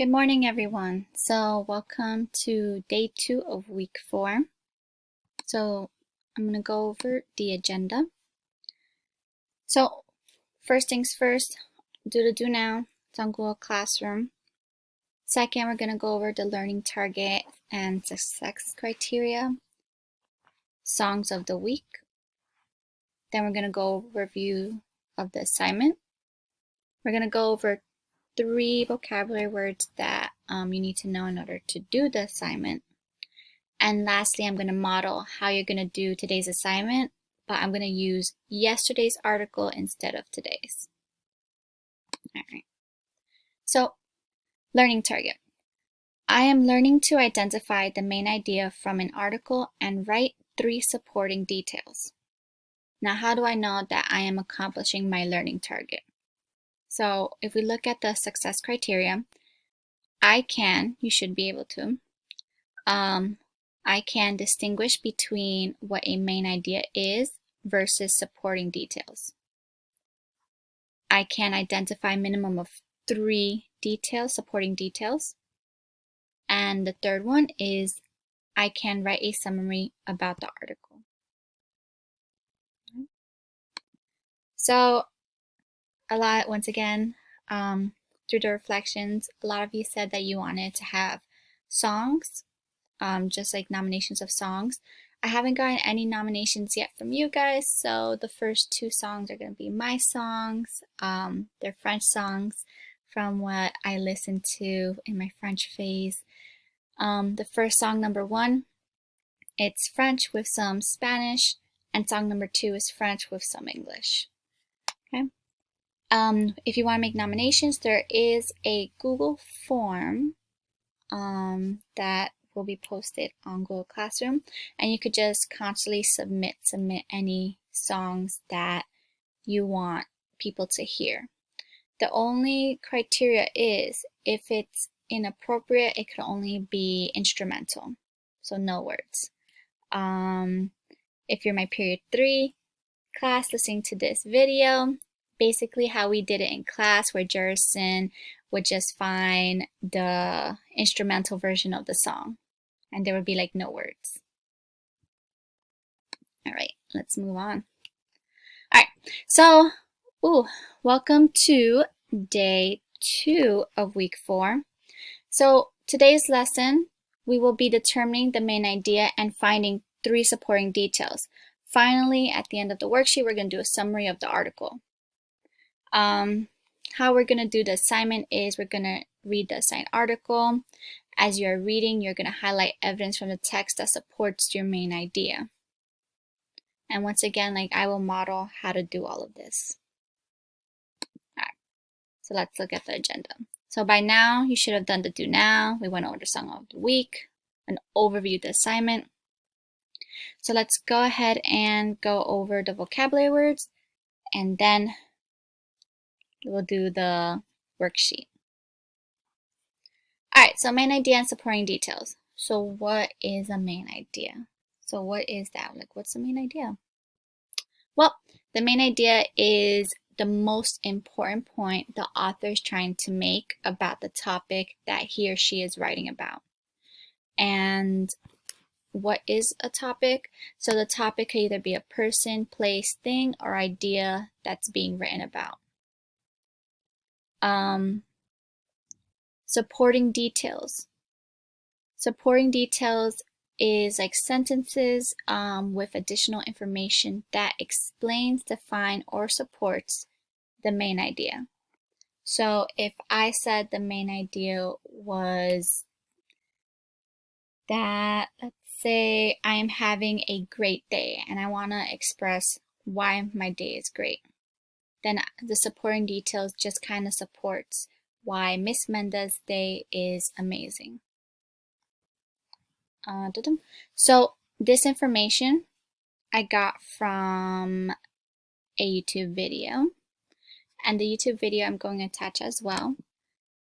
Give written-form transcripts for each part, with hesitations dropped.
Good morning, everyone. So welcome to day 2 of week 4. So I'm going to go over the agenda. So first things first, do now. It's on Google Classroom. Second, we're going to go over the learning target and success criteria, songs of the week. Then we're going to go over review of the assignment. We're going to go over 3 vocabulary words that you need to know in order to do the assignment. And lastly, I'm going to model how you're going to do today's assignment, but I'm going to use yesterday's article instead of today's. All right. So, learning target. I am learning to identify the main idea from an article and write 3 supporting details. Now, how do I know that I am accomplishing my learning target? So, if we look at the success criteria, you should be able to, I can distinguish between what a main idea is versus supporting details. I can identify a minimum of 3 details, supporting details. And the third one is I can write a summary about the article. So once again, through the reflections, a lot of you said that you wanted to have songs, just like nominations of songs. I haven't gotten any nominations yet from you guys, so the first 2 songs are going to be my songs. They're French songs from what I listened to in my French phase. The first song, number 1, it's French with some Spanish, and song number 2 is French with some English. Okay. If you want to make nominations, there is a Google form that will be posted on Google Classroom, and you could just constantly submit any songs that you want people to hear. The only criteria is if it's inappropriate, it could only be instrumental, so no words. If you're my period 3 class listening to this video, basically how we did it in class, where Jerison would just find the instrumental version of the song, and there would be like no words. All right, let's move on. All right, so welcome to day 2 of week 4. So today's lesson, we will be determining the main idea and finding 3 supporting details. Finally, at the end of the worksheet, we're going to do a summary of the article. How we're going to do the assignment is we're going to read the assigned article. As you're reading, you're going to highlight evidence from the text that supports your main idea. And once again, I will model how to do all of this. All right, so let's look at the agenda. So by now, you should have done the do now. We went over the song of the week, an overview of the assignment. So let's go ahead and go over the vocabulary words, and then we'll do the worksheet. All right, so main idea and supporting details. So what is a main idea? So what is that? What's the main idea? Well, the main idea is the most important point the author is trying to make about the topic that he or she is writing about. And what is a topic? So the topic could either be a person, place, thing, or idea that's being written about. Supporting details. Supporting details is like sentences with additional information that explains, defines, or supports the main idea. So if I said the main idea was that, let's say I am having a great day and I want to express why my day is great, then the supporting details just kind of supports why Miss Menda's day is amazing. So this information I got from a YouTube video, and the YouTube video I'm going to attach as well.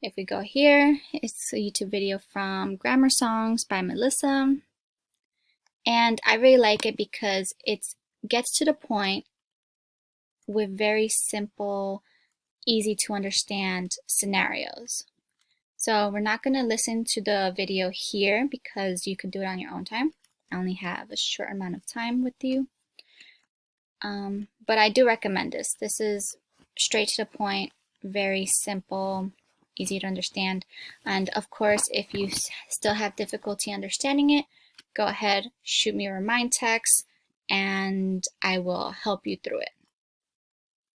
If we go here, it's a YouTube video from Grammar Songs by Melissa, and I really like it because it gets to the point with very simple, easy to understand scenarios. So we're not going to listen to the video here because you can do it on your own time. I only have a short amount of time with you. But I do recommend this. This is straight to the point, very simple, easy to understand. And of course, if you still have difficulty understanding it, go ahead, shoot me a remind text, and I will help you through it.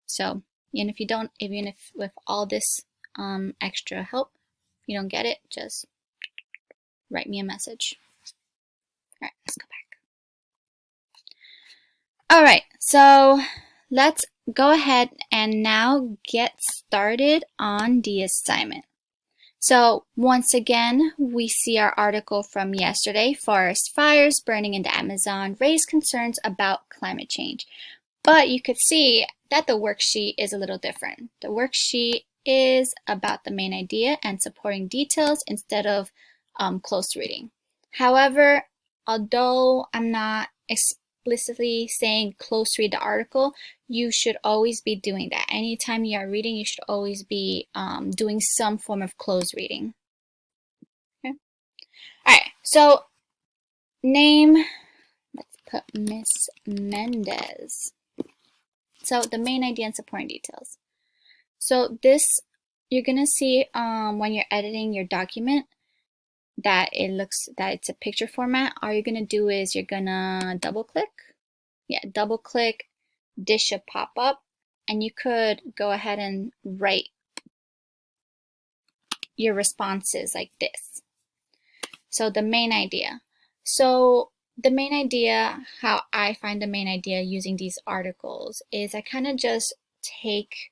So, and if you don't, even if with all this extra help, you don't get it, just write me a message. All right, let's go back. All right, so let's go ahead and now get started on the assignment. So once again, we see our article from yesterday, forest fires burning in the Amazon raise concerns about climate change. But you could see that the worksheet is a little different. The worksheet is about the main idea and supporting details instead of close reading. However, although I'm not explicitly saying close read the article, you should always be doing that. Anytime you are reading, you should always be doing some form of close reading. Okay. All right, so name, let's put Miss Mendez. So the main idea and supporting details. So this, you're gonna see when you're editing your document that it's a picture format. All you're gonna do is you're gonna double click. Yeah, double click. This should pop up, and you could go ahead and write your responses like this. So the main idea. So the main idea, how I find the main idea using these articles is I kind of just take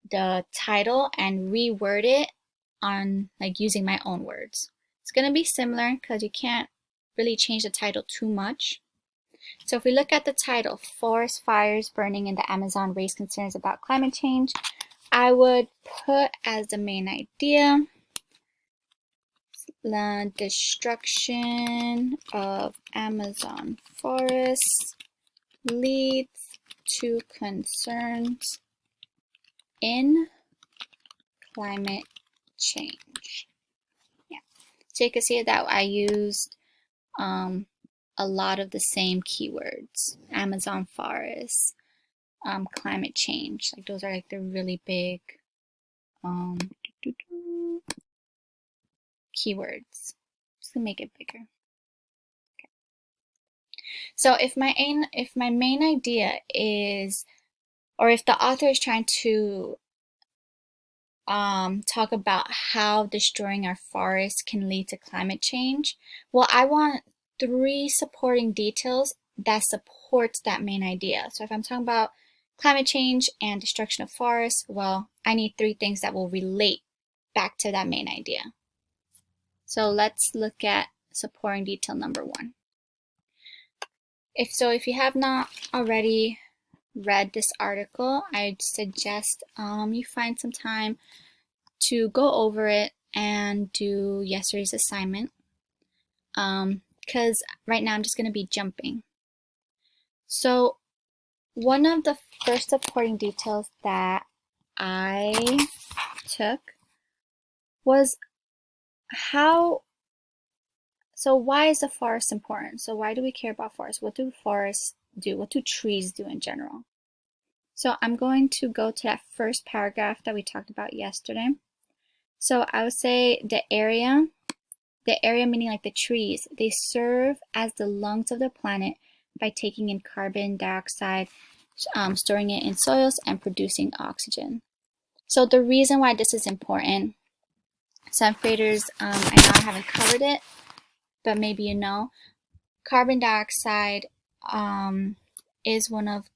the title and reword it on like using my own words. It's going to be similar because you can't really change the title too much. So if we look at the title, Forest Fires Burning in the Amazon Raise Concerns About Climate Change, I would put as the main idea the destruction of Amazon forests leads to concerns in climate change. Yeah, so you can see that I used a lot of the same keywords: Amazon forests, climate change. Like those are like the really big keywords. Just to make it bigger. Okay. So if my main idea is, or if the author is trying to talk about how destroying our forests can lead to climate change, well, I want 3 supporting details that supports that main idea. So if I'm talking about climate change and destruction of forests, well, I need 3 things that will relate back to that main idea. So let's look at supporting detail number 1. If you have not already read this article, I'd suggest you find some time to go over it and do yesterday's assignment, because right now I'm just going to be jumping. So one of the first supporting details that I took was why is the forest important? So why do we care about forests? What do forests do? What do trees do in general? So I'm going to go to that first paragraph that we talked about yesterday. So I would say the area meaning like the trees, they serve as the lungs of the planet by taking in carbon dioxide, storing it in soils, and producing oxygen. So the reason why this is important, 7th graders, I know I haven't covered it, but maybe you know, carbon dioxide is one of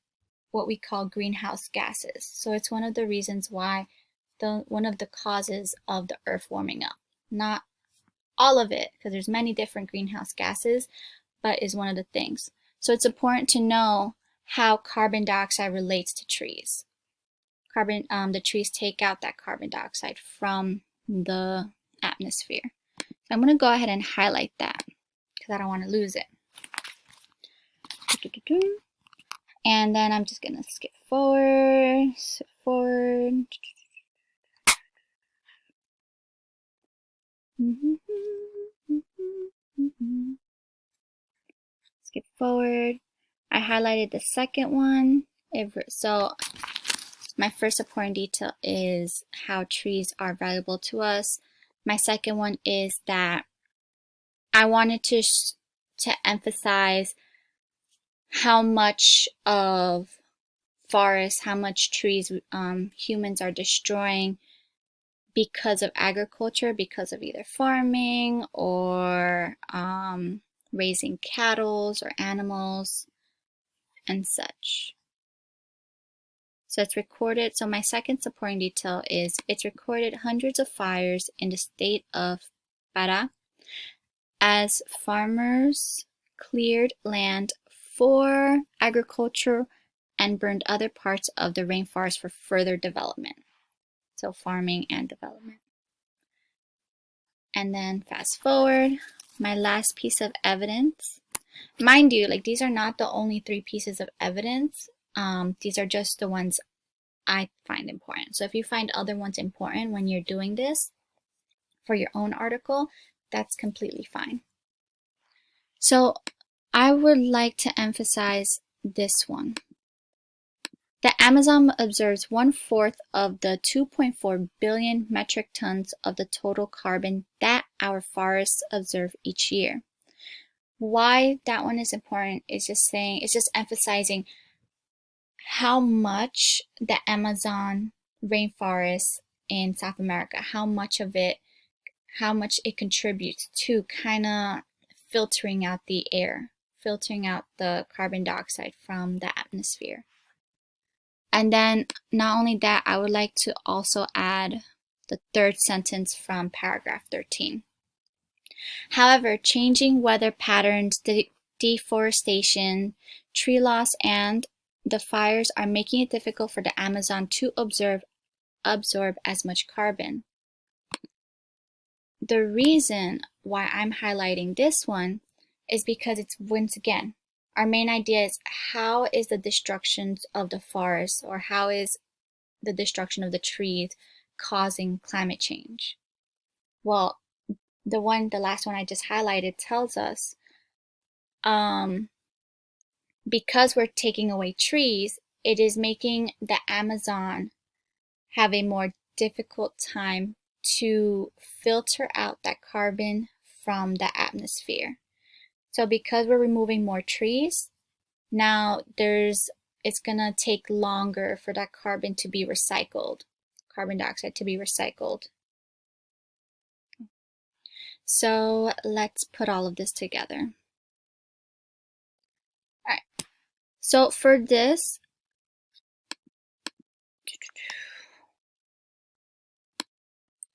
what we call greenhouse gases. So it's one of the reasons why, one of the causes of the earth warming up. Not all of it, because there's many different greenhouse gases, but is one of the things. So it's important to know how carbon dioxide relates to trees. The trees take out that carbon dioxide from the atmosphere. So I'm going to go ahead and highlight that because I don't want to lose it. And then I'm just going to skip forward. Skip forward. I highlighted the second one. So my first supporting detail is how trees are valuable to us. My second one is that I wanted to emphasize how much of forests, how much trees humans are destroying because of agriculture, because of either farming or raising cattle or animals and such. So it's recorded. So my second supporting detail is it's recorded hundreds of fires in the state of Pará as farmers cleared land for agriculture and burned other parts of the rainforest for further development. So farming and development. And then fast forward, my last piece of evidence. Mind you, like these are not the only 3 pieces of evidence. These are just the ones I find important. So if you find other ones important when you're doing this for your own article, that's completely fine. So I would like to emphasize this one. The Amazon absorbs 1/4 of the 2.4 billion metric tons of the total carbon that our forests absorb each year. Why that one is important is just emphasizing how much the Amazon rainforest in South America, how much it contributes to kind of filtering out the air, filtering out the carbon dioxide from the atmosphere. And then not only that, I would like to also add the third sentence from paragraph 13. However, changing weather patterns, deforestation, tree loss, and the fires are making it difficult for the Amazon to absorb as much carbon. The reason why I'm highlighting this one is because it's, once again, our main idea is how is the destruction of the forest or how is the destruction of the trees causing climate change? Well, the last one I just highlighted tells us because we're taking away trees, it is making the Amazon have a more difficult time to filter out that carbon from the atmosphere. So because we're removing more trees, now it's gonna take longer for that carbon to be recycled, carbon dioxide to be recycled. So let's put all of this together. All right, so for this,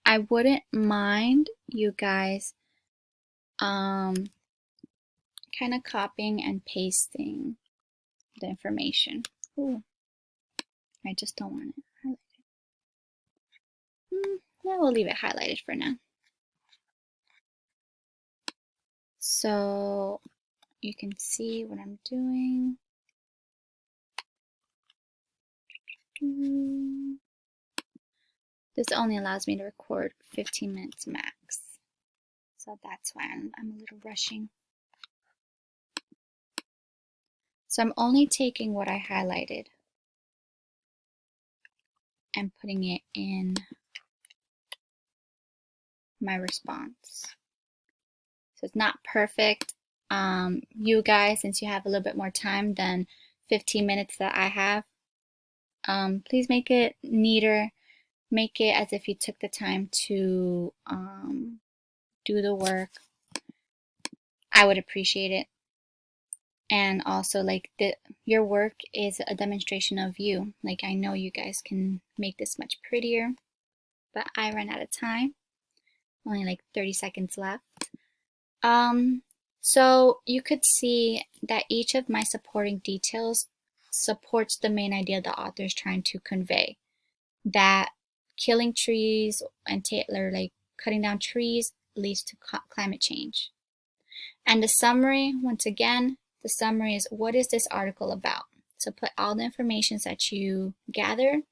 I wouldn't mind you guys kind of copying and pasting the information. Ooh, I just don't want it highlighted. Yeah, we'll leave it highlighted for now. So you can see what I'm doing. This only allows me to record 15 minutes max. So that's why I'm a little rushing. So I'm only taking what I highlighted and putting it in my response. So it's not perfect. You guys, since you have a little bit more time than 15 minutes that I have, please make it neater. Make it as if you took the time to do the work. I would appreciate it. And also, like, your work is a demonstration of you. Like, I know you guys can make this much prettier, but I ran out of time. Only like 30 seconds left. So you could see that each of my supporting details supports the main idea the author is trying to convey, that killing trees and like cutting down trees leads to climate change. And the summary, once again, the summary is what is this article about? So put all the information that you gathered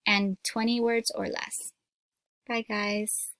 and 20 words or less. Bye guys.